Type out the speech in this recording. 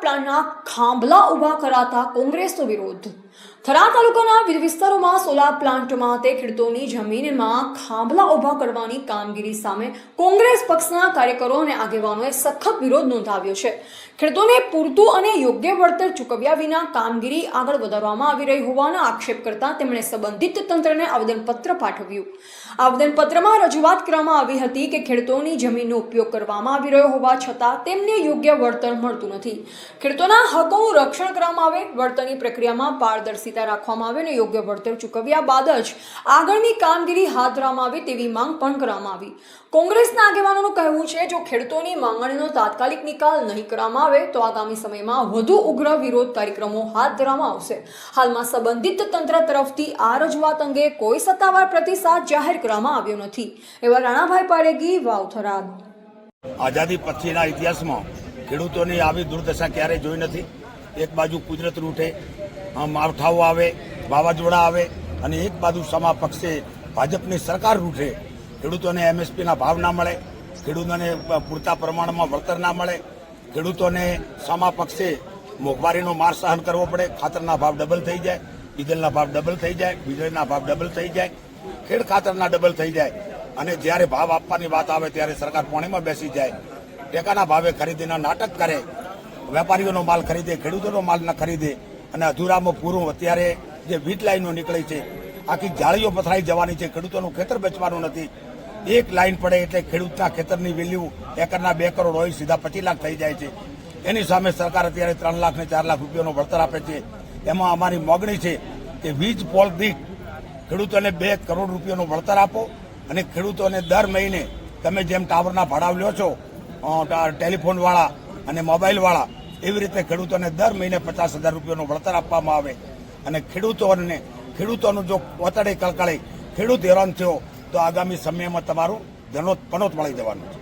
પ્લાન્ટના ખાંભલા ઊભા કરાતા કોંગ્રેસનો વિરોધ। થરા તાલુકાના વિવિધ વિસ્તારોમાં સોલાર પ્લાન્ટ માટે ખેડૂતોની જમીનમાં ખાંભલા ઊભા કરવાની કામગીરી સામે કોંગ્રેસ પક્ષના કાર્યકરો અને આગેવાનોએ સખત વિરોધ નોંધાવ્યો છે। ખેડૂતોને પૂરતું અને યોગ્ય વળતર ચૂકવ્યા વિના કામગીરી આગળ વધારવામાં આવી રહી હોવાનો આક્ષેપ કરતા તેમણે સંબંધિત તંત્રને આવેદનપત્ર પાઠવ્યું। આવેદનપત્રમાં રજૂઆત કરવામાં આવી હતી કે ખેડૂતોની જમીનનો ઉપયોગ કરવામાં આવી રહ્યો હોવા છતાં તેમને યોગ્ય વળતર મળતું નથી। ખેડૂતોના હકોનું રક્ષણ કરવામાં આવે, વળતરની પ્રક્રિયામાં પારદર્શિતા રાખવામાં આવે અને યોગ્ય વળતર ચૂકવ્યા બાદ જ આગળની કામગીરી હાથ ધરવામાં આવે તેવી માંગ પણ કરવામાં આવી। કોંગ્રેસના આગેવાનોનું કહેવું છે, જો ખેડૂતોની માંગણીનો તાત્કાલિક નિકાલ નહીં કરવામાં આવે તો આગામી સમયમાં વધુ ઉગ્ર વિરોધ કાર્યક્રમો હાથ ધરવામાં આવશે। હાલમાં સંબંધિત તંત્ર તરફથી આ રજૂઆત અંગે કોઈ સત્તાવાર પ્રતિસાદ જાહેર કરવામાં આવ્યો નથી। એવા રાણાભાઈ પારેગી, વાવથરા। આઝાદી પછીના ઇતિહાસમાં ખેડૂતોની આવી દુર્દશા ક્યારેય જોઈ નથી। એક બાજુ કુદરત રૂઠે, માવઠાઓ આવે, વાવાઝોડા આવે અને એક બાજુ સમા પક્ષે ભાજપની સરકાર રૂઠે। ખેડૂતોને એમએસપીના ભાવ ના મળે, ખેડૂતોને પૂરતા પ્રમાણમાં વળતર ના મળે, ખેડૂતોને સમા પક્ષે મોંઘવારીનો માર સહન કરવો પડે, ખાતરના ભાવ ડબલ થઈ જાય, ડીઝલના ભાવ ડબલ થઈ જાય, વીજળીના ભાવ ડબલ થઈ જાય, ખેડ ખાતરના ડબલ થઈ જાય અને જ્યારે ભાવ આપવાની વાત આવે ત્યારે સરકાર પોણીમાં બેસી જાય, ટેકાના ભાવે ખરીદીના નાટક કરે, વેપારીઓનો માલ ખરીદે, ખેડૂતોનો માલ ન ખરીદે અને અધૂરામાં પૂરું અત્યારે જે વીજ લાઈનો નીકળી છે, આખી જાળીઓ પથરાઈ જવાની છે, ખેડૂતોનું ખેતર વેચવાનું નથી। એક લાઈન પડે એટલે ખેડૂતના ખેતરની વેલ્યુ એકરના 2 કરોડ હોય સીધા 25 લાખ થઈ જાય છે। એની સામે સરકાર અત્યારે 3 લાખ ને 4 લાખ રૂપિયાનું વળતર આપે છે। એમાં અમારી માગણી છે કે વીજ પોલ દીઠ ખેડૂતોને 2 કરોડ રૂપિયાનું વળતર આપો અને ખેડૂતોને દર મહિને તમે જેમ ટાવરના ભાડા લ્યો છો ટેલિફોનવાળા અને મોબાઈલવાળા, એવી રીતે ખેડૂતોને દર મહિને 50,000 રૂપિયાનું વળતર આપવામાં આવે અને ખેડૂતોનું જો પોતડે કળકળે ખેડૂત હેરાન થયો તો આગામી સમયમાં તમારું પનોત મળી જવાનું છે।